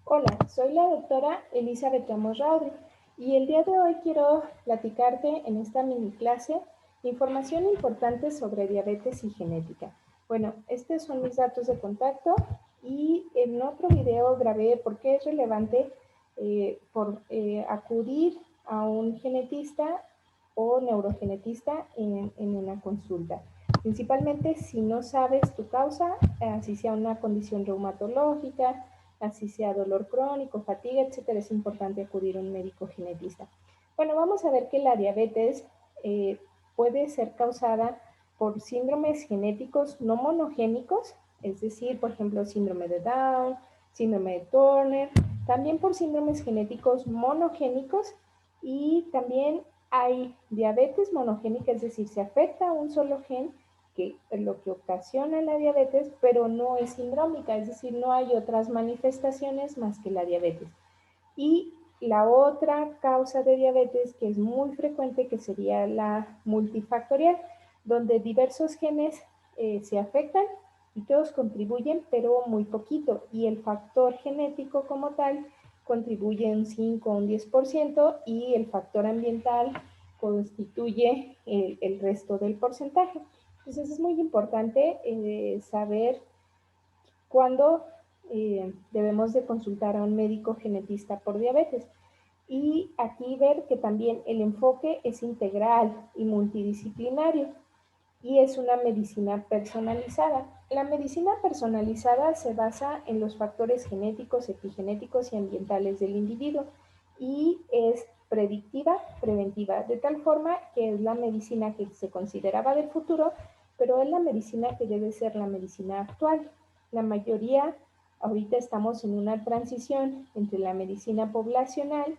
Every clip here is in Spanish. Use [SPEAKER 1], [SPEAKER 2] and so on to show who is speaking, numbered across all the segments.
[SPEAKER 1] Hola, soy la doctora Elizabeth Ramos Raudri y el día de hoy quiero platicarte en esta mini clase información importante sobre diabetes y genética. Bueno, estos son mis datos de contacto y en otro video grabé por qué es relevante acudir a un genetista o neurogenetista en una consulta. Principalmente si no sabes tu causa, si sea una condición reumatológica, así sea dolor crónico, fatiga, etcétera, es importante acudir a un médico genetista. Bueno, vamos a ver que la diabetes puede ser causada por síndromes genéticos no monogénicos, es decir, por ejemplo, síndrome de Down, síndrome de Turner, también por síndromes genéticos monogénicos y también hay diabetes monogénica, es decir, se afecta a un solo gen que es lo que ocasiona la diabetes, pero no es sindrómica, es decir, no hay otras manifestaciones más que la diabetes. Y la otra causa de diabetes que es muy frecuente, que sería la multifactorial, donde diversos genes se afectan y todos contribuyen, pero muy poquito. Y el factor genético como tal contribuye un 5 o un 10% y el factor ambiental constituye el resto del porcentaje. Entonces es muy importante saber cuándo debemos de consultar a un médico genetista por diabetes. Y aquí ver que también el enfoque es integral y multidisciplinario y es una medicina personalizada. La medicina personalizada se basa en los factores genéticos, epigenéticos y ambientales del individuo y es predictiva, preventiva, de tal forma que es la medicina que se consideraba del futuro, pero es la medicina que debe ser la medicina actual. La mayoría, ahorita estamos en una transición entre la medicina poblacional,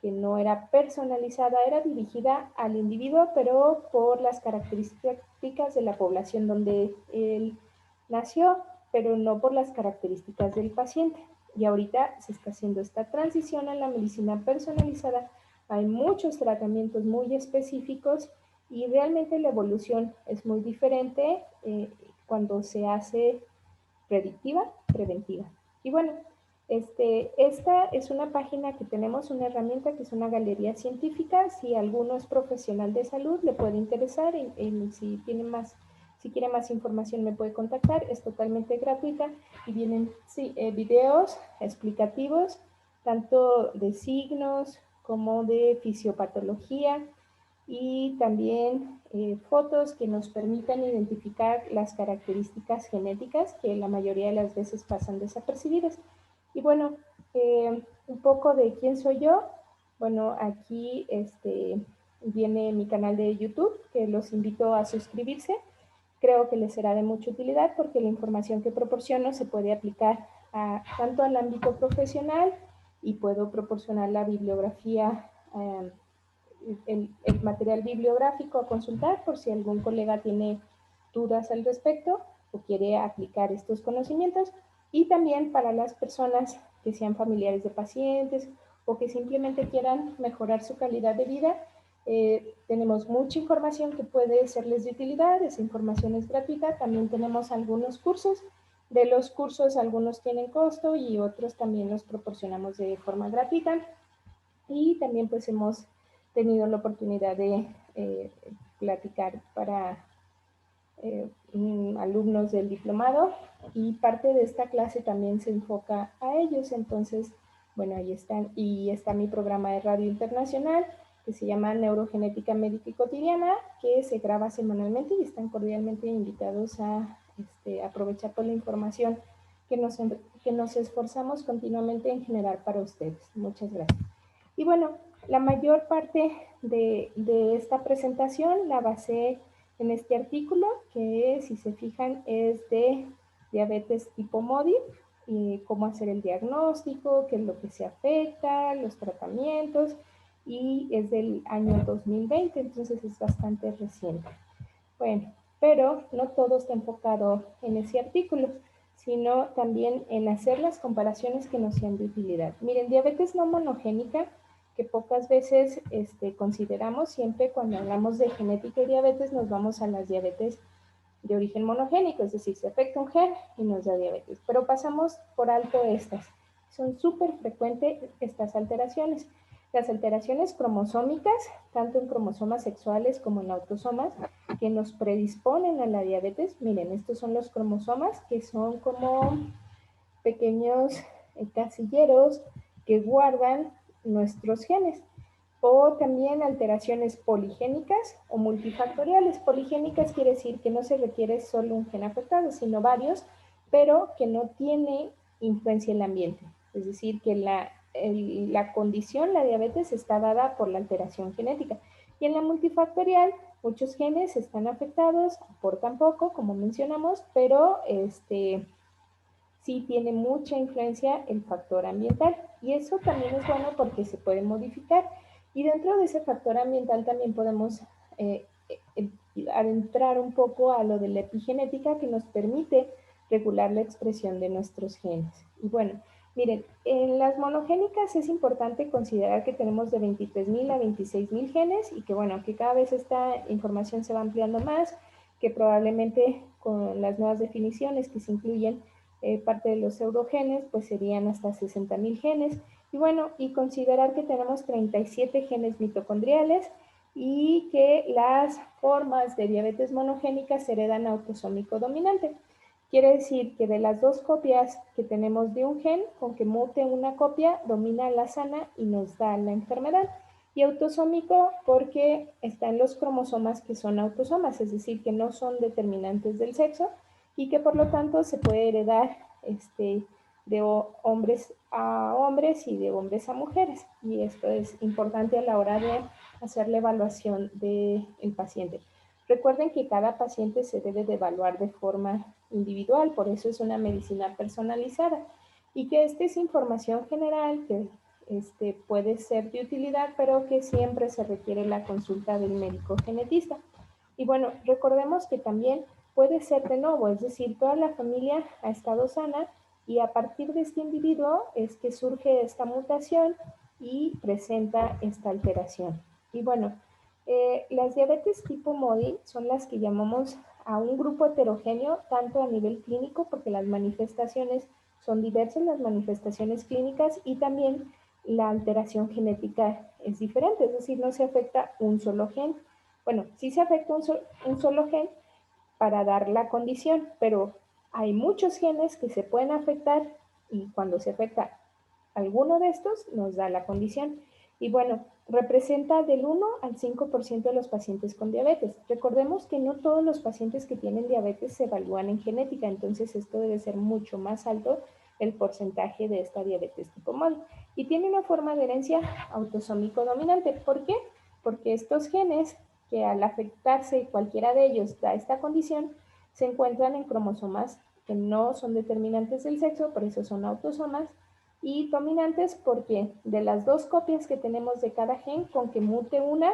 [SPEAKER 1] que no era personalizada, era dirigida al individuo, pero por las características de la población donde él nació, pero no por las características del paciente. Y ahorita se está haciendo esta transición a la medicina personalizada. Hay muchos tratamientos muy específicos y realmente la evolución es muy diferente cuando se hace predictiva, preventiva. Y bueno, esta es una página que tenemos, una herramienta que es una galería científica. Si alguno es profesional de salud, le puede interesar. Si tiene más, si quiere más información, me puede contactar. Es totalmente gratuita y vienen videos explicativos, tanto de signos como de fisiopatología y también fotos que nos permitan identificar las características genéticas que la mayoría de las veces pasan desapercibidas. Y bueno, un poco de quién soy yo. Bueno, aquí viene mi canal de YouTube, que los invito a suscribirse. Creo que les será de mucha utilidad porque la información que proporciono se puede aplicar tanto al ámbito profesional y puedo proporcionar la bibliografía el material bibliográfico a consultar por si algún colega tiene dudas al respecto o quiere aplicar estos conocimientos, y también para las personas que sean familiares de pacientes o que simplemente quieran mejorar su calidad de vida. Tenemos mucha información que puede serles de utilidad, esa información es gratuita. También tenemos algunos cursos, de los cursos algunos tienen costo y otros también los proporcionamos de forma gratuita. Y también pues hemos tenido la oportunidad de platicar para alumnos del diplomado y parte de esta clase también se enfoca a ellos. Entonces, bueno, ahí están. Y está mi programa de radio internacional que se llama Neurogenética Médica y Cotidiana, que se graba semanalmente y están cordialmente invitados a aprovechar toda la información que nos esforzamos continuamente en generar para ustedes. Muchas gracias. Y bueno, la mayor parte de esta presentación la basé en este artículo, que si se fijan es de diabetes tipo MODY, y cómo hacer el diagnóstico, qué es lo que se afecta, los tratamientos, y es del año 2020, entonces es bastante reciente. Bueno, pero no todo está enfocado en ese artículo, sino también en hacer las comparaciones que nos sean de utilidad. Miren, diabetes no monogénica, que pocas veces consideramos, siempre cuando hablamos de genética y diabetes nos vamos a las diabetes de origen monogénico, es decir, se afecta un gen y nos da diabetes, pero pasamos por alto estas. Son súper frecuentes estas alteraciones. Las alteraciones cromosómicas, tanto en cromosomas sexuales como en autosomas, que nos predisponen a la diabetes. Miren, estos son los cromosomas, que son como pequeños casilleros que guardan nuestros genes. O también alteraciones poligénicas o multifactoriales. Poligénicas quiere decir que no se requiere solo un gen afectado, sino varios, pero que no tiene influencia en el ambiente. Es decir, que la condición, la diabetes, está dada por la alteración genética. Y en la multifactorial, muchos genes están afectados, aportan poco, como mencionamos, pero sí tiene mucha influencia el factor ambiental. Y eso también es bueno porque se puede modificar. Y dentro de ese factor ambiental también podemos adentrar un poco a lo de la epigenética, que nos permite regular la expresión de nuestros genes. Y bueno, miren, en las monogénicas es importante considerar que tenemos de 23.000 a 26.000 genes y que bueno, que cada vez esta información se va ampliando más, que probablemente con las nuevas definiciones que se incluyen parte de los pseudogenes, pues serían hasta 60.000 genes. Y bueno, y considerar que tenemos 37 genes mitocondriales y que las formas de diabetes monogénica se heredan autosómico dominante. Quiere decir que de las dos copias que tenemos de un gen, con que mute una copia, domina la sana y nos da la enfermedad. Y autosómico porque está en los cromosomas que son autosomas, es decir, que no son determinantes del sexo y que por lo tanto se puede heredar de hombres a hombres y de hombres a mujeres. Y esto es importante a la hora de hacer la evaluación del paciente. Recuerden que cada paciente se debe de evaluar de forma individual, por eso es una medicina personalizada. Y que esta es información general que puede ser de utilidad, pero que siempre se requiere la consulta del médico genetista. Y bueno, recordemos que también puede ser de nuevo, es decir, toda la familia ha estado sana y a partir de este individuo es que surge esta mutación y presenta esta alteración. Y bueno, las diabetes tipo MODY son las que llamamos a un grupo heterogéneo, tanto a nivel clínico, porque las manifestaciones son diversas, las manifestaciones clínicas, y también la alteración genética es diferente, es decir, no se afecta un solo gen. Bueno, sí se afecta un solo gen para dar la condición, pero hay muchos genes que se pueden afectar y cuando se afecta alguno de estos nos da la condición. Y bueno, representa del 1 al 5% de los pacientes con diabetes. Recordemos que no todos los pacientes que tienen diabetes se evalúan en genética, entonces esto debe ser mucho más alto el porcentaje de esta diabetes tipo MODY. Y tiene una forma de herencia autosómico dominante. ¿Por qué? Porque estos genes, que al afectarse cualquiera de ellos da esta condición, se encuentran en cromosomas que no son determinantes del sexo, por eso son autosomas, y dominantes porque de las dos copias que tenemos de cada gen, con que mute una,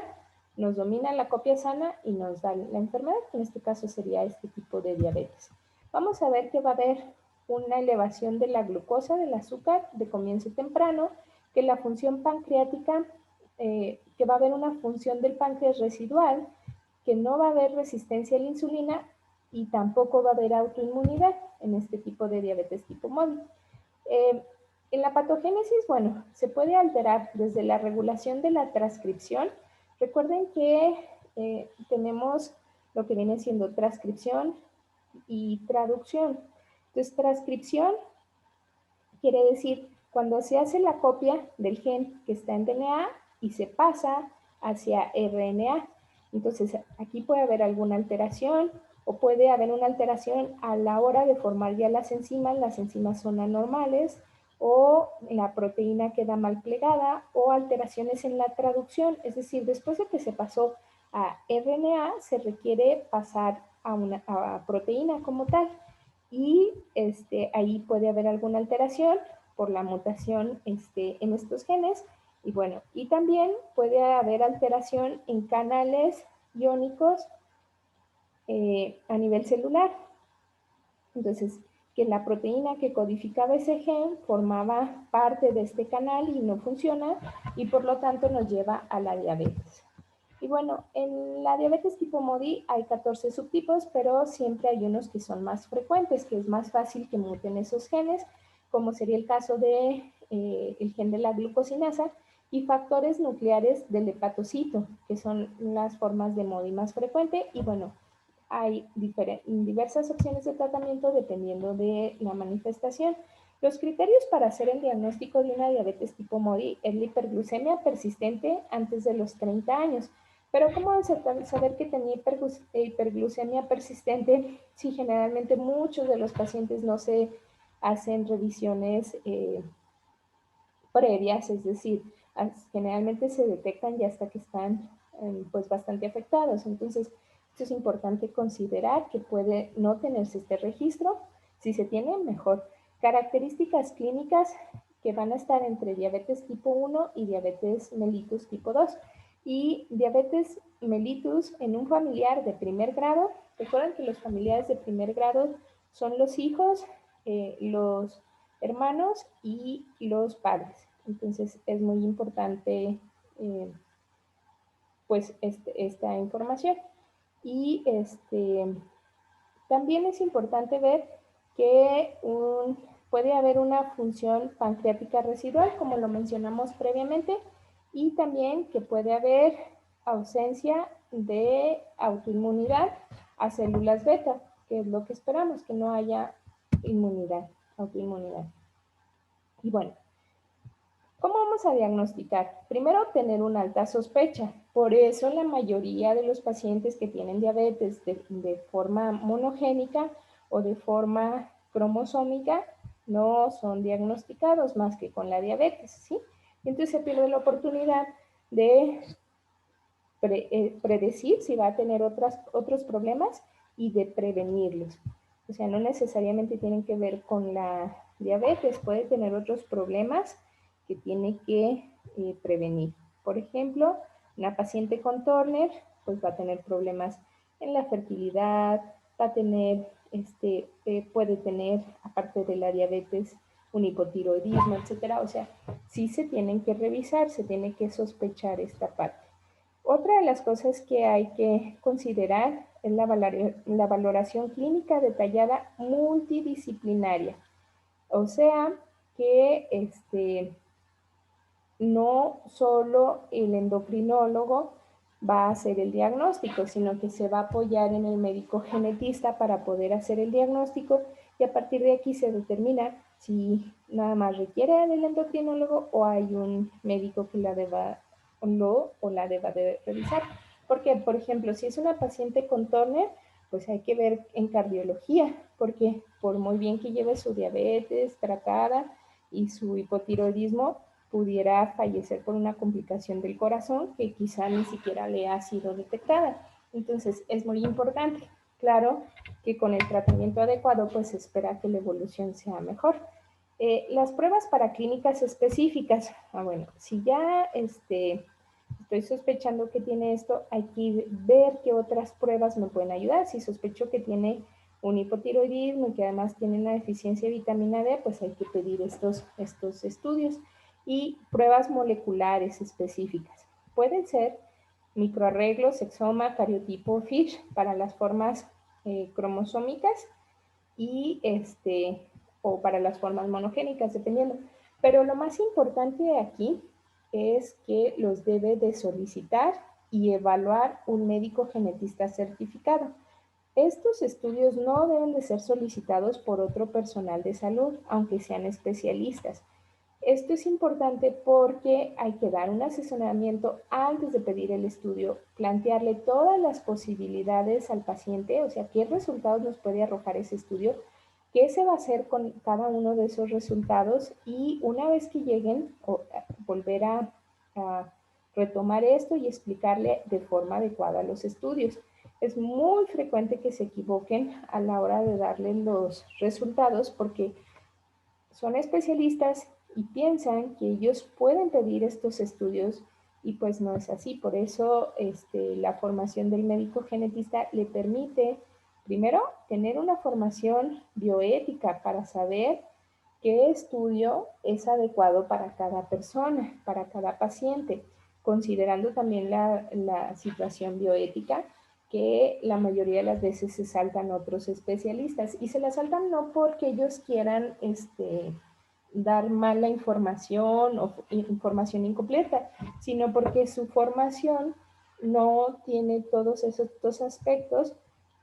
[SPEAKER 1] nos domina la copia sana y nos da la enfermedad, que en este caso sería este tipo de diabetes. Vamos a ver que va a haber una elevación de la glucosa, del azúcar, de comienzo temprano, que la función pancreática, que va a haber una función del páncreas residual, que no va a haber resistencia a la insulina y tampoco va a haber autoinmunidad en este tipo de diabetes tipo MODY. En la patogénesis, bueno, se puede alterar desde la regulación de la transcripción. Recuerden que tenemos lo que viene siendo transcripción y traducción. Entonces, transcripción quiere decir cuando se hace la copia del gen que está en DNA y se pasa hacia RNA. Entonces, aquí puede haber alguna alteración o puede haber una alteración a la hora de formar ya las enzimas son anormales, o la proteína queda mal plegada, o alteraciones en la traducción, es decir, después de que se pasó a RNA, se requiere pasar a proteína como tal, y ahí puede haber alguna alteración por la mutación en estos genes, y bueno, y también puede haber alteración en canales iónicos a nivel celular. Entonces, que la proteína que codificaba ese gen formaba parte de este canal y no funciona, y por lo tanto nos lleva a la diabetes. Y bueno, en la diabetes tipo MODY hay 14 subtipos, pero siempre hay unos que son más frecuentes, que es más fácil que muten esos genes, como sería el caso de el gen de la glucosinasa, y factores nucleares del hepatocito, que son las formas de MODY más frecuente. Y bueno, hay diversas opciones de tratamiento dependiendo de la manifestación. Los criterios para hacer el diagnóstico de una diabetes tipo MODY es la hiperglucemia persistente antes de los 30 años. Pero ¿cómo saber que tenía hiperglucemia persistente si generalmente muchos de los pacientes no se hacen revisiones previas? Es decir, generalmente se detectan ya hasta que están pues bastante afectados. Entonces, esto es importante considerar que puede no tenerse este registro. Si se tiene, mejor. Características clínicas que van a estar entre diabetes tipo 1 y diabetes mellitus tipo 2. Y diabetes mellitus en un familiar de primer grado. Recuerden que los familiares de primer grado son los hijos, los hermanos y los padres. Entonces es muy importante pues esta información. Y también es importante ver que puede haber una función pancreática residual, como lo mencionamos previamente, y también que puede haber ausencia de autoinmunidad a células beta, que es lo que esperamos, que no haya autoinmunidad. Y bueno, ¿cómo vamos a diagnosticar? Primero, tener una alta sospecha. Por eso la mayoría de los pacientes que tienen diabetes de forma monogénica o de forma cromosómica no son diagnosticados más que con la diabetes, ¿sí? Entonces se pierde la oportunidad de predecir si va a tener otros problemas y de prevenirlos. O sea, no necesariamente tienen que ver con la diabetes, puede tener otros problemas que tiene que prevenir. Por ejemplo, una paciente con Turner, pues va a tener problemas en la fertilidad, va a tener, puede tener, aparte de la diabetes, un hipotiroidismo, etcétera. O sea, sí se tienen que revisar, se tiene que sospechar esta parte. Otra de las cosas que hay que considerar es la valoración clínica detallada multidisciplinaria. O sea, que no solo el endocrinólogo va a hacer el diagnóstico, sino que se va a apoyar en el médico genetista para poder hacer el diagnóstico, y a partir de aquí se determina si nada más requiere del endocrinólogo o hay un médico que la deba de revisar. Porque, por ejemplo, si es una paciente con Turner, pues hay que ver en cardiología, porque por muy bien que lleve su diabetes tratada y su hipotiroidismo, pudiera fallecer por una complicación del corazón que quizá ni siquiera le ha sido detectada. Entonces es muy importante. Claro que con el tratamiento adecuado pues se espera que la evolución sea mejor. Las pruebas para clínicas específicas. Bueno, si ya estoy sospechando que tiene esto, hay que ver qué otras pruebas me pueden ayudar. Si sospecho que tiene un hipotiroidismo y que además tiene una deficiencia de vitamina D, pues hay que pedir estos estudios. Y pruebas moleculares específicas. Pueden ser microarreglos, exoma, cariotipo, FISH para las formas cromosómicas y o para las formas monogénicas, dependiendo. Pero lo más importante aquí es que los debe de solicitar y evaluar un médico genetista certificado. Estos estudios no deben de ser solicitados por otro personal de salud, aunque sean especialistas. Esto es importante porque hay que dar un asesoramiento antes de pedir el estudio, plantearle todas las posibilidades al paciente, o sea, qué resultados nos puede arrojar ese estudio, qué se va a hacer con cada uno de esos resultados, y una vez que lleguen, volver a retomar esto y explicarle de forma adecuada los estudios. Es muy frecuente que se equivoquen a la hora de darle los resultados porque son especialistas y piensan que ellos pueden pedir estos estudios, y pues no es así. Por eso la formación del médico genetista le permite, primero, tener una formación bioética para saber qué estudio es adecuado para cada persona, para cada paciente, considerando también la situación bioética, que la mayoría de las veces se saltan otros especialistas, y se la saltan no porque ellos quieran dar mala información o información incompleta, sino porque su formación no tiene todos esos dos aspectos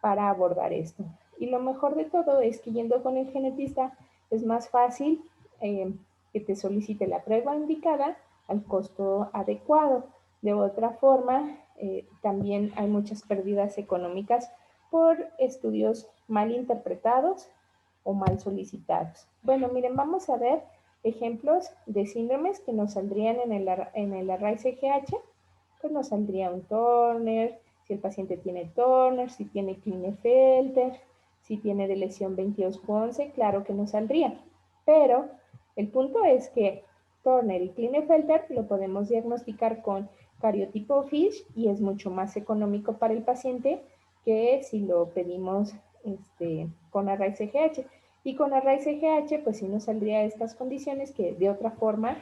[SPEAKER 1] para abordar esto. Y lo mejor de todo es que yendo con el genetista es más fácil que te solicite la prueba indicada al costo adecuado. De otra forma, también hay muchas pérdidas económicas por estudios mal interpretados o mal solicitados. Bueno, miren, vamos a ver ejemplos de síndromes que nos saldrían en el array CGH. Pues nos saldría un Turner, si el paciente tiene Turner, si tiene Klinefelter, si tiene de lesión 22-11, claro que nos saldría. Pero el punto es que Turner y Klinefelter lo podemos diagnosticar con cariotipo FISH y es mucho más económico para el paciente que si lo pedimos con array CGH. Y con array CGH, pues sí nos saldría estas condiciones que de otra forma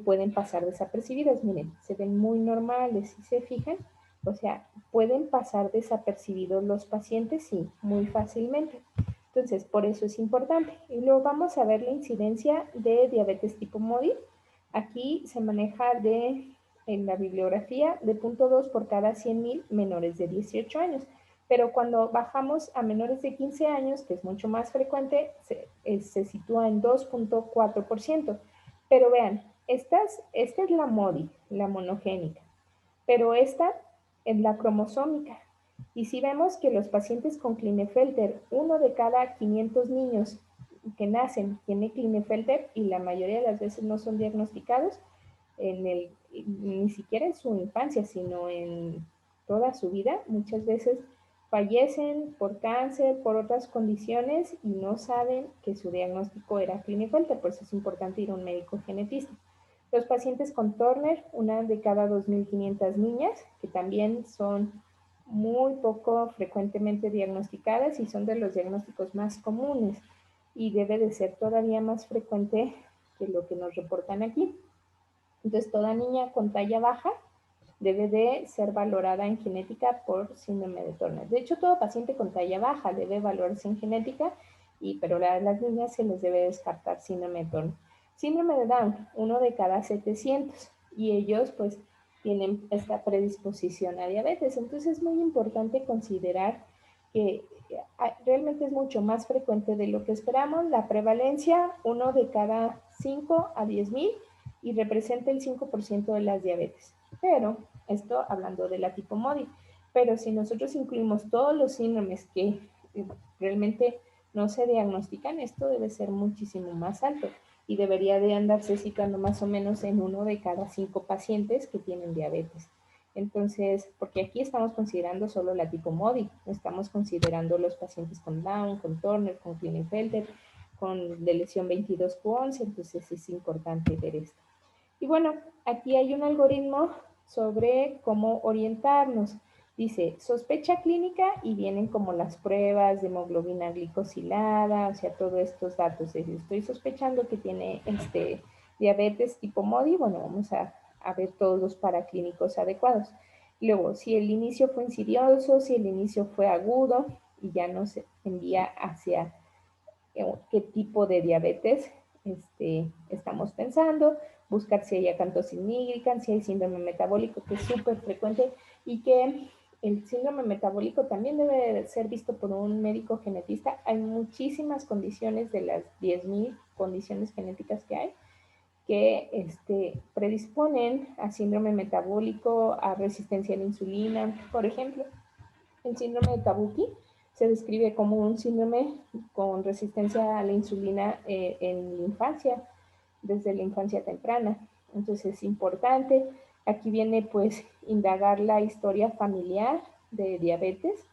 [SPEAKER 1] pueden pasar desapercibidas. Miren, se ven muy normales, si se fijan. O sea, pueden pasar desapercibidos los pacientes, sí, muy fácilmente. Entonces, por eso es importante. Y luego vamos a ver la incidencia de diabetes tipo MODY. Aquí se maneja en la bibliografía de 0.2 por cada 100,000 menores de 18 años. Pero cuando bajamos a menores de 15 años, que es mucho más frecuente, se sitúa en 2.4%. Pero vean, esta es la MODY, la monogénica, pero esta es la cromosómica. Y si vemos que los pacientes con Klinefelter, uno de cada 500 niños que nacen tiene Klinefelter y la mayoría de las veces no son diagnosticados, ni siquiera en su infancia, sino en toda su vida, muchas veces fallecen por cáncer, por otras condiciones y no saben que su diagnóstico era Klinefelter, por eso es importante ir a un médico genetista. Los pacientes con Turner, una de cada 2.500 niñas, que también son muy poco frecuentemente diagnosticadas y son de los diagnósticos más comunes y debe de ser todavía más frecuente que lo que nos reportan aquí. Entonces, toda niña con talla baja debe de ser valorada en genética por síndrome de Turner. De hecho, todo paciente con talla baja debe valorarse en genética, pero a las niñas se les debe descartar síndrome de Turner. Síndrome de Down, uno de cada 700, y ellos pues tienen esta predisposición a diabetes. Entonces es muy importante considerar que realmente es mucho más frecuente de lo que esperamos. La prevalencia, uno de cada 5 a 10,000 y representa el 5% de las diabetes. Pero, esto hablando de la tipo MODY, pero si nosotros incluimos todos los síndromes que realmente no se diagnostican, esto debe ser muchísimo más alto y debería de andarse situando más o menos en uno de cada 5 pacientes que tienen diabetes. Entonces, porque aquí estamos considerando solo la tipo MODY, no estamos considerando los pacientes con Down, con Turner, con Klinefelter, con de lesión 22q11, entonces es importante ver esto. Y bueno, aquí hay un algoritmo sobre cómo orientarnos. Dice, sospecha clínica y vienen como las pruebas de hemoglobina glicosilada, o sea, todos estos datos. Si estoy sospechando que tiene diabetes tipo MODY, bueno, vamos a ver todos los paraclínicos adecuados. Luego, si el inicio fue insidioso, si el inicio fue agudo y ya nos envía hacia qué tipo de diabetes estamos pensando, buscar si hay acantosis nigricans, si hay síndrome metabólico, que es súper frecuente y que el síndrome metabólico también debe ser visto por un médico genetista. Hay muchísimas condiciones de las 10,000 condiciones genéticas que hay que predisponen a síndrome metabólico, a resistencia a la insulina. Por ejemplo, el síndrome de Kabuki se describe como un síndrome con resistencia a la insulina en la infancia, desde la infancia temprana. Entonces es importante. Aquí viene pues indagar la historia familiar de diabetes,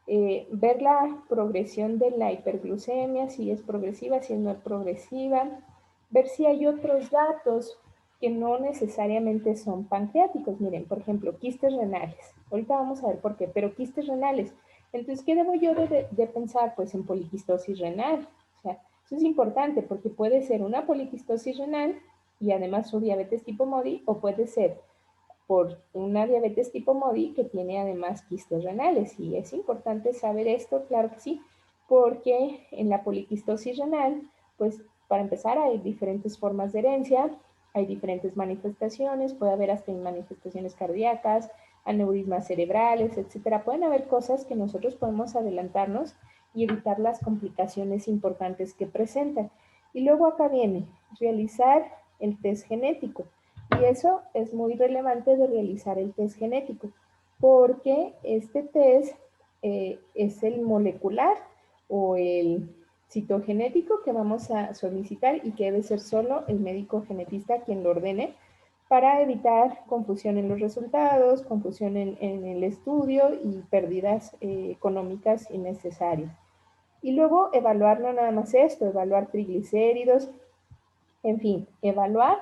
[SPEAKER 1] ver la progresión de la hiperglucemia, si es progresiva, si no es progresiva, ver si hay otros datos que no necesariamente son pancreáticos. Miren, por ejemplo, quistes renales. Ahorita vamos a ver por qué, pero quistes renales. Entonces, ¿qué debo yo de pensar? Pues en poliquistosis renal. O sea, eso es importante porque puede ser una poliquistosis renal y además su diabetes tipo MODY, o puede ser por una diabetes tipo MODY que tiene además quistes renales. Y es importante saber esto, claro que sí, porque en la poliquistosis renal, pues Para empezar, hay diferentes formas de herencia, hay diferentes manifestaciones, puede haber hasta manifestaciones cardíacas, aneurismas cerebrales, etcétera. Pueden haber cosas que nosotros podemos adelantarnos y evitar las complicaciones importantes que presentan. Y luego acá viene realizar el test genético. Y eso es muy relevante de realizar el test genético, porque este test es el molecular o el citogenético que vamos a solicitar y que debe ser solo el médico genetista quien lo ordene para evitar confusión en los resultados, confusión en el estudio y pérdidas económicas innecesarias. Y luego evaluar no nada más esto, evaluar triglicéridos, en fin, evaluar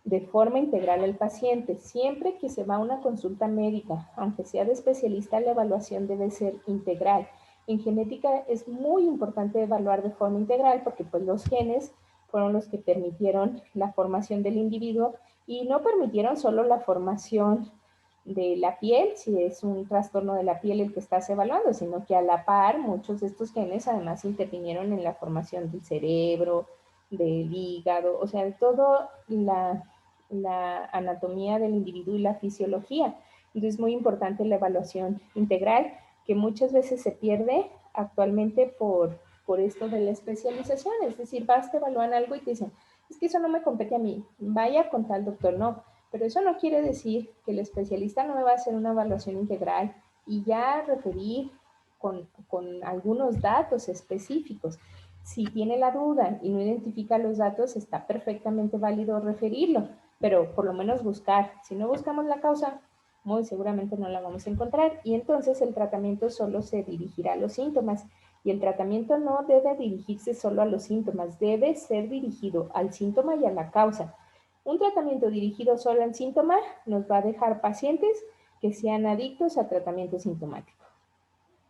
[SPEAKER 1] de forma integral al paciente. Siempre que se va a una consulta médica, aunque sea de especialista, la evaluación debe ser integral. En genética es muy importante evaluar de forma integral porque pues, los genes fueron los que permitieron la formación del individuo y no permitieron solo la formación de la piel, si es un trastorno de la piel el que estás evaluando, sino que a la par muchos de estos genes además intervinieron en la formación del cerebro, del hígado, o sea, de toda la anatomía del individuo y la fisiología. Entonces es muy importante la evaluación integral, que muchas veces se pierde actualmente por esto de la especialización, es decir, vas, te evalúan algo y te dicen, es que eso no me compete a mí, vaya con tal doctor, no, pero eso no quiere decir que el especialista no me va a hacer una evaluación integral y ya referir con algunos datos específicos. Si tiene la duda y no identifica los datos, está perfectamente válido referirlo, pero por lo menos buscar. Si no buscamos la causa, muy seguramente no la vamos a encontrar y entonces el tratamiento solo se dirigirá a los síntomas. Y el tratamiento no debe dirigirse solo a los síntomas, debe ser dirigido al síntoma y a la causa. Un tratamiento dirigido solo al síntoma nos va a dejar pacientes que sean adictos a tratamiento sintomático.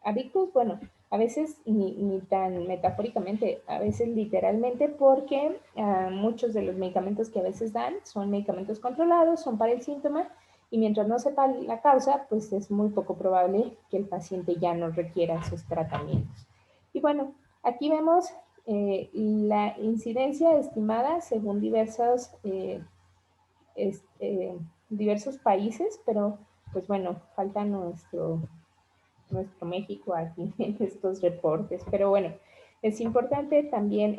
[SPEAKER 1] Adictos, bueno, a veces ni tan metafóricamente, a veces literalmente, porque muchos de los medicamentos que a veces dan son medicamentos controlados, son para el síntoma, y mientras no sepa la causa, pues es muy poco probable que el paciente ya no requiera esos tratamientos. Y bueno, aquí vemos la incidencia estimada según diversos países, pero pues bueno, falta nuestro México aquí en estos reportes. Pero bueno, es importante también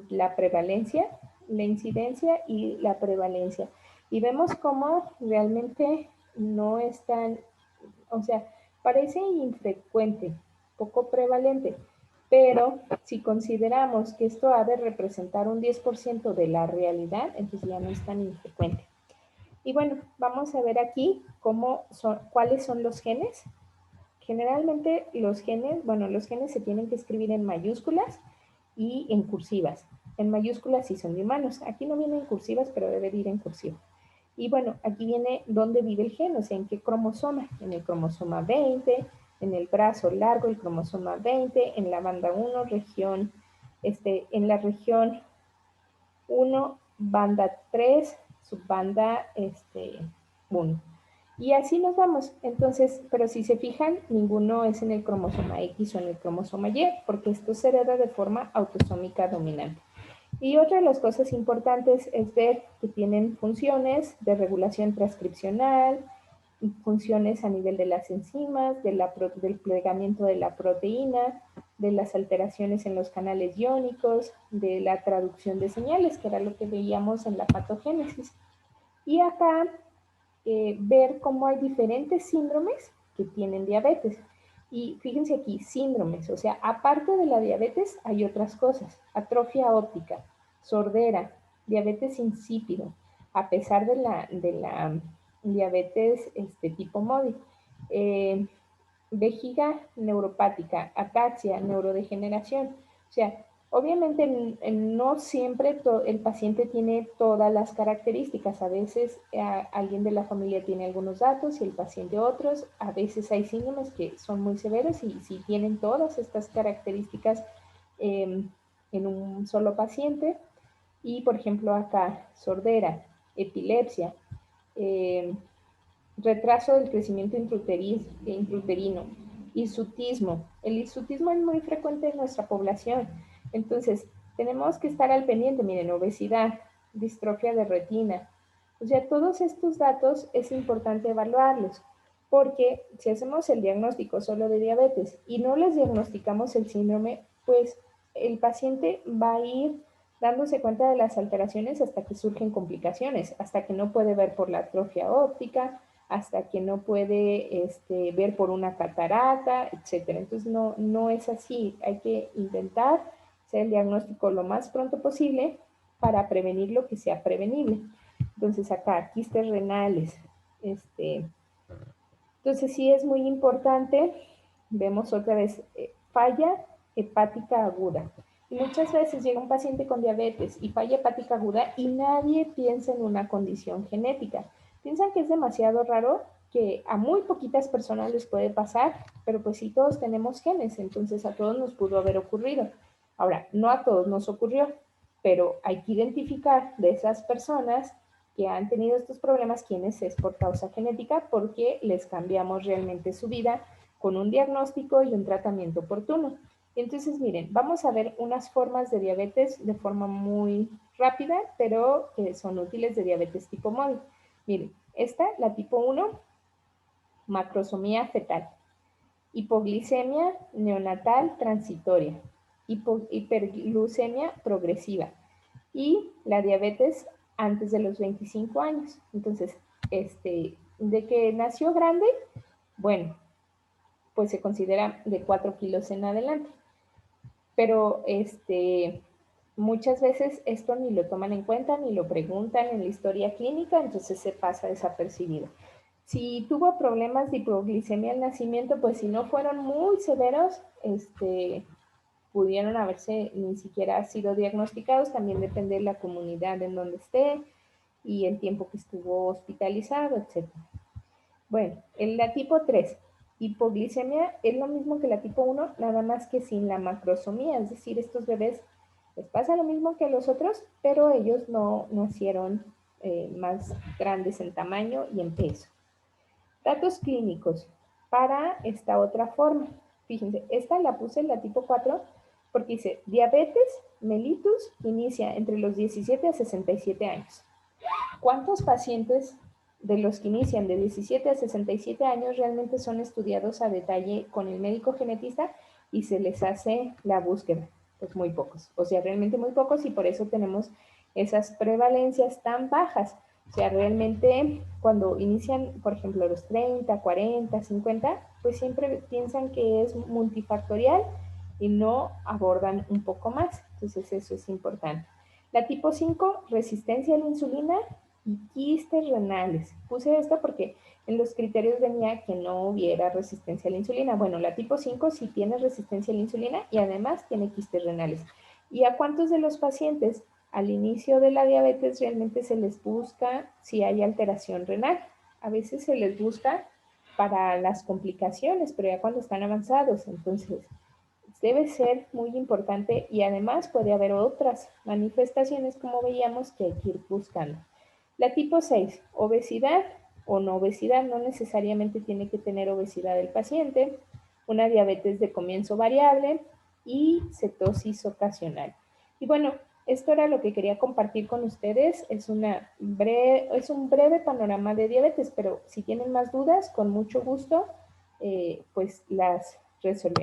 [SPEAKER 1] la prevalencia, la incidencia y la prevalencia. Y vemos cómo realmente no es tan, o sea, parece infrecuente, poco prevalente, pero si consideramos que esto ha de representar un 10% de la realidad, entonces ya no es tan infrecuente. Y bueno, vamos a ver aquí cuáles son los genes. Generalmente los genes se tienen que escribir en mayúsculas y en cursivas. En mayúsculas sí son de humanos. Aquí no viene en cursivas, pero debe ir en cursiva. Y bueno, aquí viene dónde vive el gen, o sea, en qué cromosoma. En el cromosoma 20, en el brazo largo, el cromosoma 20, en la banda 1, en la región 1, banda 3, subbanda 1. Y así nos vamos. Entonces, pero si se fijan, ninguno es en el cromosoma X o en el cromosoma Y, porque esto se hereda de forma autosómica dominante. Y otra de las cosas importantes es ver que tienen funciones de regulación transcripcional, funciones a nivel de las enzimas, del plegamiento de la proteína, de las alteraciones en los canales iónicos, de la traducción de señales, que era lo que veíamos en la patogénesis. Y acá ver cómo hay diferentes síndromes que tienen diabetes. Y fíjense aquí, síndromes, o sea, aparte de la diabetes hay otras cosas, atrofia óptica, sordera, diabetes insípido, a pesar de la diabetes tipo móvil, vejiga neuropática, ataxia, neurodegeneración, o sea, obviamente no siempre el paciente tiene todas las características. A veces alguien de la familia tiene algunos datos y el paciente otros. A veces hay síndromes que son muy severos y si tienen todas estas características en un solo paciente. Y por ejemplo acá, sordera, epilepsia, eh, retraso del crecimiento intrauterino, hirsutismo. El hirsutismo es muy frecuente en nuestra población. Entonces, Tenemos que estar al pendiente, miren, obesidad, distrofia de retina. O sea, todos estos datos es importante evaluarlos, porque si hacemos el diagnóstico solo de diabetes y no les diagnosticamos el síndrome, pues el paciente va a ir dándose cuenta de las alteraciones hasta que surgen complicaciones, hasta que no puede ver por la atrofia óptica, hasta que no puede ver por una catarata, etcétera. Entonces no es así, hay que intentar hacer el diagnóstico lo más pronto posible para prevenir lo que sea prevenible. Entonces acá, quistes renales, entonces sí es muy importante, vemos otra vez, falla hepática aguda. Y muchas veces llega un paciente con diabetes y falla hepática aguda y nadie piensa en una condición genética. Piensan que es demasiado raro, que a muy poquitas personas les puede pasar, pero pues sí todos tenemos genes, entonces a todos nos pudo haber ocurrido. Ahora, no a todos nos ocurrió, pero hay que identificar de esas personas que han tenido estos problemas quiénes es por causa genética, porque les cambiamos realmente su vida con un diagnóstico y un tratamiento oportuno. Entonces, miren, vamos a ver unas formas de diabetes de forma muy rápida, pero que son útiles de diabetes tipo móvil. Miren, esta, la tipo 1, macrosomía fetal, hipoglicemia neonatal transitoria, hiperglucemia progresiva y la diabetes antes de los 25 años. Entonces, de que nació grande, bueno, pues se considera de 4 kilos en adelante. Pero muchas veces esto ni lo toman en cuenta, ni lo preguntan en la historia clínica, entonces se pasa desapercibido. Si tuvo problemas de hipoglicemia al nacimiento, pues si no fueron muy severos, pudieron haberse ni siquiera sido diagnosticados, también depende de la comunidad en donde esté y el tiempo que estuvo hospitalizado, etc. Bueno, la tipo 3, hipoglicemia, es lo mismo que la tipo 1, nada más que sin la macrosomía, es decir, estos bebés les pasa lo mismo que a los otros, pero ellos no nacieron más grandes en tamaño y en peso. Datos clínicos para esta otra forma. Fíjense, esta la puse en la tipo 4 porque dice diabetes mellitus inicia entre los 17 a 67 años. ¿Cuántos pacientes de los que inician de 17 a 67 años realmente son estudiados a detalle con el médico genetista y se les hace la búsqueda? Pues muy pocos, o sea, realmente muy pocos, y por eso tenemos esas prevalencias tan bajas. O sea, realmente cuando inician, por ejemplo, los 30, 40, 50, pues siempre piensan que es multifactorial y no abordan un poco más. Entonces eso es importante. La tipo 5, resistencia a la insulina y quistes renales. Puse esto porque en los criterios venía que no hubiera resistencia a la insulina. Bueno, la tipo 5 sí tiene resistencia a la insulina y además tiene quistes renales. ¿Y a cuántos de los pacientes al inicio de la diabetes realmente se les busca si hay alteración renal? A veces se les busca para las complicaciones, pero ya cuando están avanzados, entonces debe ser muy importante, y además puede haber otras manifestaciones como veíamos que hay que ir buscando. La tipo 6, obesidad o no obesidad, no necesariamente tiene que tener obesidad el paciente, una diabetes de comienzo variable y cetosis ocasional. Y bueno, esto era lo que quería compartir con ustedes. Es un breve panorama de diabetes, pero si tienen más dudas, con mucho gusto, pues las resolvemos.